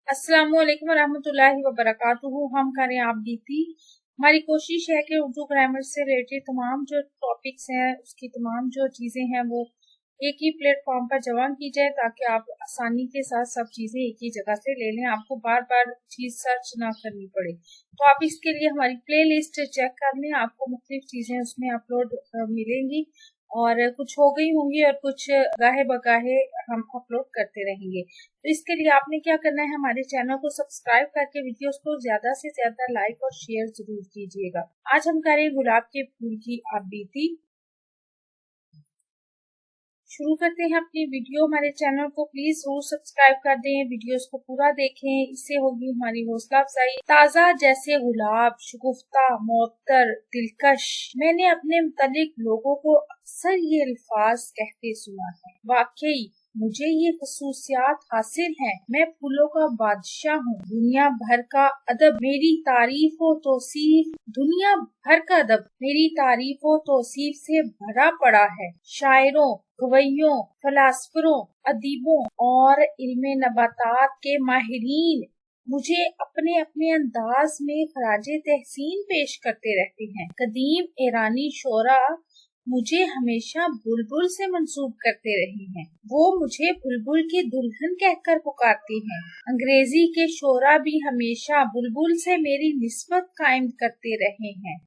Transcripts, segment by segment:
अस्सलाम वालेकुम रहमतुल्लाहि व बरकातुहू। हम करें आप बीती। हमारी कोशिश है कि उर्दू ग्रामर से रिलेटेड तमाम जो टॉपिक्स हैं, उसकी तमाम जो चीज़ें हैं वो एक ही प्लेटफॉर्म पर जमा की जाए ताकि आप आसानी के साथ सब चीज़ें एक ही जगह से ले लें, आपको बार बार चीज़ सर्च ना करनी पड़े। तो आप इसके लिए हमारी प्ले लिस्ट चेक कर लें, आपको मुख्तलिफ चीज़ें उसमें अपलोड मिलेंगी और कुछ हो गई होंगी और कुछ गाहे बगाहे हम अपलोड करते रहेंगे। तो इसके लिए आपने क्या करना है, हमारे चैनल को सब्सक्राइब करके वीडियोस को ज्यादा से ज्यादा लाइक और शेयर जरूर कीजिएगा। आज हम करें गुलाब के फूल की आप बीती। शुरू करते हैं अपनी वीडियो। हमारे चैनल को प्लीज जरूर सब्सक्राइब कर दें, वीडियोस को पूरा देखें, इससे होगी हमारी हौसला अफजाई। ताज़ा जैसे गुलाब, शगुफ्ता, मुअत्तर, दिलकश। मैंने अपने मुतालिक लोगों को अक्सर ये अल्फाज कहते सुना है। वाकई मुझे ये खसूसियात हासिल हैं। मैं फूलों का बादशाह हूँ। दुनिया भर का अदब मेरी तारीफ व तौसीफ दुनिया भर का अदब मेरी तारीफ व तौसीफ से भरा पड़ा है। शायरों, गवैयों, फलासफरों, अदीबों और इल्मे नबातात के माहिरीन मुझे अपने अपने अंदाज में खराजे तहसीन पेश करते रहते हैं। कदीम ईरानी शोरा मुझे हमेशा बुलबुल से मंसूब करते रहे हैं। वो मुझे बुलबुल की दुल्हन कहकर पुकारते हैं। अंग्रेजी के शोरा भी हमेशा बुलबुल से मेरी निस्बत कायम करते रहे हैं।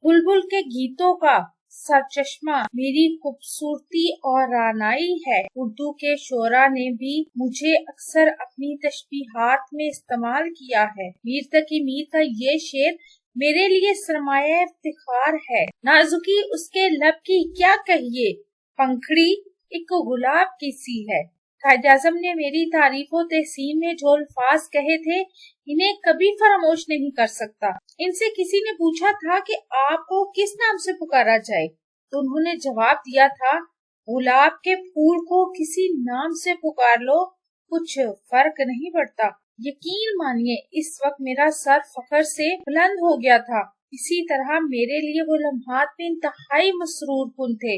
बुलबुल के गीतों का सरचश्मा मेरी खूबसूरती और रानाई है। उर्दू के शोरा ने भी मुझे अक्सर अपनी तशबीहात में इस्तेमाल किया है। मीर तकी मीर का ये शेर मेरे लिए सरमाया इफ्तिखार है। नाजुकी उसके लब की क्या कहिए, पंखड़ी एक गुलाब की सी है। कायद आज़म ने मेरी तारीफो तहसीन में जो अल्फाज कहे थे, इन्हें कभी फरामोश नहीं कर सकता। इनसे किसी ने पूछा था कि आपको किस नाम से पुकारा जाए, तो उन्होंने जवाब दिया था, गुलाब के फूल को किसी नाम से पुकार लो, कुछ फर्क नहीं पड़ता। यकीन मानिए इस वक्त मेरा सर फख्र से बुलंद हो गया था। इसी तरह मेरे लिए वो लम्हात में इंतहाई मसरूर कुन थे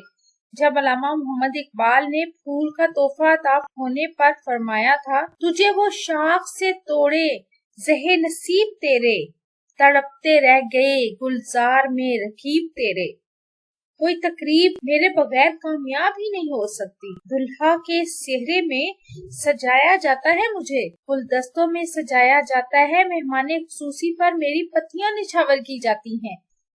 जब अल्लामा मोहम्मद इकबाल ने फूल का तोहफा अता होने पर फरमाया था, तुझे वो शाख से तोड़े ज़हे नसीब तेरे, तड़पते रह गए गुलजार में रकीब तेरे। कोई तकरीब मेरे बगैर कामयाब ही नहीं हो सकती। दुल्हा के सेहरे में सजाया जाता है मुझे, गुलदस्तों में सजाया जाता है, मेहमाने खुसूसी पर मेरी पत्तियां निछावर की जाती हैं,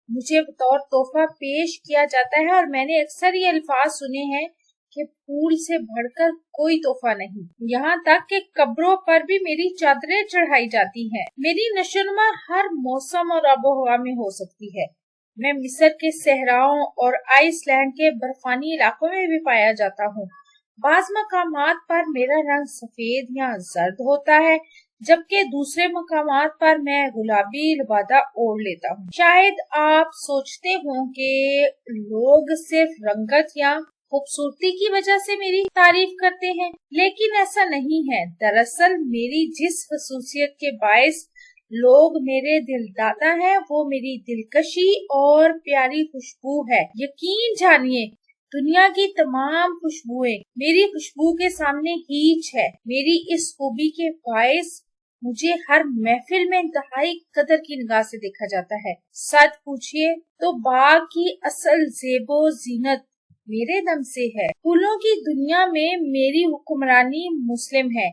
मुझे बतौर तोहफा पेश किया जाता है और मैंने अक्सर ये अल्फाज सुने हैं कि फूल से बढ़कर कोई तोहफा नहीं। यहाँ तक कि कब्रों पर भी मेरी चादरें चढ़ाई जाती हैं। मेरी नशोनुमा हर मौसम और आबोहवा में हो सकती है। मैं मिस्र के सहराओं और आइसलैंड के बर्फानी इलाकों में भी पाया जाता हूँ। बाज मकामात पर मेरा रंग सफेद या जर्द होता है, जबकि दूसरे मकामात पर मैं गुलाबी लिबादा ओढ़ लेता हूँ। शायद आप सोचते हो कि लोग सिर्फ रंगत या खूबसूरती की वजह से मेरी तारीफ करते हैं, लेकिन ऐसा नहीं है। दरअसल मेरी जिस खसूसियत के बायस लोग मेरे दिलदाता हैं, वो मेरी दिलकशी और प्यारी खुशबू है। यकीन जानिए दुनिया की तमाम खुशबुएं मेरी खुशबू के सामने हीच है। मेरी इस खूबी के बायस मुझे हर महफिल में इंतहाई कदर की निगाह से देखा जाता है। सच पूछिए तो बाग की असल ज़ेबो जीनत मेरे दम से है। फूलों की दुनिया में मेरी हुक्मरानी मुस्लिम है,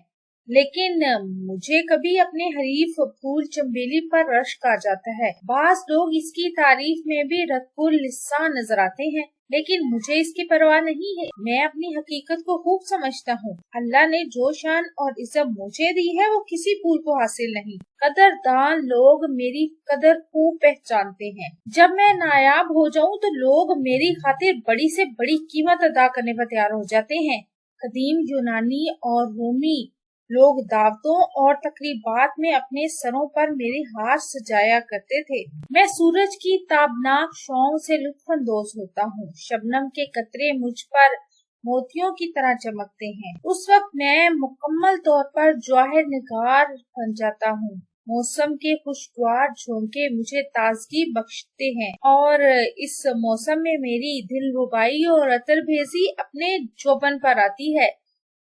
लेकिन मुझे कभी अपने हरीफ फूल चंबेली पर रश्क आ जाता है। बास लोग इसकी तारीफ में भी रद्दुल लिसान नजर आते हैं, लेकिन मुझे इसकी परवाह नहीं है। मैं अपनी हकीकत को खूब समझता हूँ। अल्लाह ने जो शान और इज्जत मुझे दी है वो किसी फूल को हासिल नहीं। कदरदान लोग मेरी कदर खूब पहचानते हैं। जब मैं नायाब हो जाऊँ तो लोग मेरी खातिर बड़ी से बड़ी कीमत अदा करने पर तैयार हो जाते हैं। कदीम यूनानी और रूमी लोग दावतों और तकरीबात में अपने सरों पर मेरे हाथ सजाया करते थे। मैं सूरज की ताबनाक शौक से लुत्फानंदोज होता हूँ। शबनम के कतरे मुझ पर मोतियों की तरह चमकते हैं। उस वक्त मैं मुकम्मल तौर पर जवाहिर निगार बन जाता हूँ। मौसम के खुशगवार झोंके मुझे ताजगी बख्शते हैं और इस मौसम में मेरी दिलरुबाई और अतरभेजी अपने जोबन पर आती है।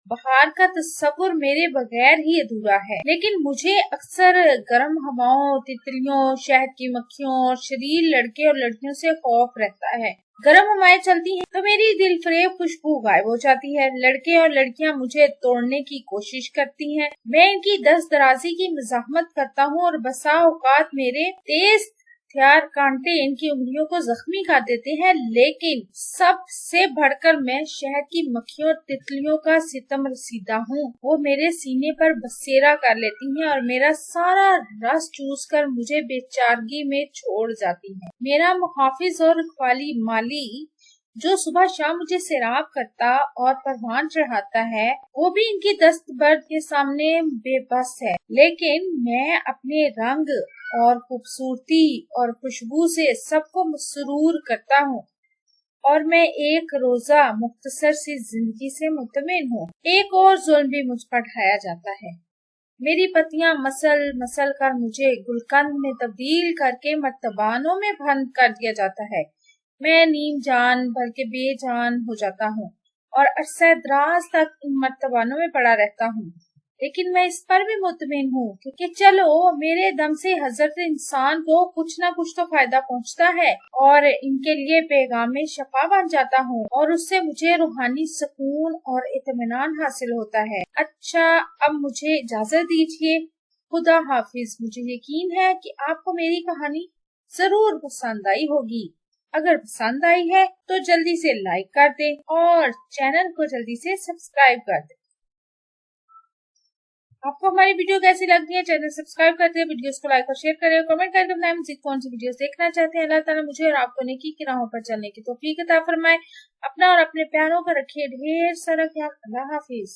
बहार का तस्वुर मेरे बगैर ही अधूरा है, लेकिन मुझे अक्सर गर्म हवाओं, तितलियों, शहद की मक्खियों और शरीर लड़के और लड़कियों से खौफ रहता है। गर्म हवाएं चलती हैं तो मेरी दिल फरेब खुशबू गायब हो जाती है। लड़के और लड़कियां मुझे तोड़ने की कोशिश करती हैं। मैं इनकी दस्त दराजी की मज़ाहमत करता हूँ और बसा औकात मेरे तेज हथियार कांटे इनकी उंगलियों को जख्मी कर देते हैं, लेकिन सबसे बढ़कर मैं शहद की मक्खियों और तितलियों का सितम रसीदा हूँ। वो मेरे सीने पर बसेरा कर लेती हैं और मेरा सारा रस चूस कर मुझे बेचारगी में छोड़ जाती हैं। मेरा मुहाफिज और रखवाली माली जो सुबह शाम मुझे सैराब करता और परवान चढ़ाता है, वो भी इनकी दस्तबर्द के सामने बेबस है। लेकिन मैं अपने रंग और खूबसूरती और खुशबू से सबको मसरूर करता हूँ और मैं एक रोजा मुख्तसर सी जिंदगी से मुतमिन हूँ। एक और जुल्म भी मुझ पर ढाया जाता है। मेरी पत्तियां मसल मसल कर मुझे गुलकंद में तब्दील करके मर्तबानों में बंद कर दिया जाता है। मैं नीम जान बल्कि बेजान हो जाता हूँ और अरसा दराज तक इन मर्तबानों में पड़ा रहता हूँ। लेकिन मैं इस पर भी मुतमिन हूँ क्योंकि चलो मेरे दम से हजरत इंसान को कुछ ना कुछ तो फायदा पहुँचता है और इनके लिए पैगामे शफा बन जाता हूँ और उससे मुझे रूहानी सुकून और इत्मीनान हासिल होता है। अच्छा, अब मुझे इजाजत दीजिए। खुदा हाफिज। मुझे यकीन है कि आपको मेरी कहानी जरूर पसंद आई होगी। अगर पसंद आई है तो जल्दी से लाइक कर दें और चैनल को जल्दी से सब्सक्राइब कर दें। आपको हमारी वीडियो कैसी लगती है, चैनल सब्सक्राइब करते हैं, वीडियोस को लाइक और शेयर करें और कमेंट करके बताएं मज़ीद कौन सी वीडियोस देखना चाहते हैं। अल्लाह ताला मुझे और आपको नेकी की राहों पर चलने की तौफीक अता फरमाए। अपना और अपने प्यारों का रखिए ढेर सारा ख्याल। अल्लाह हाफिज।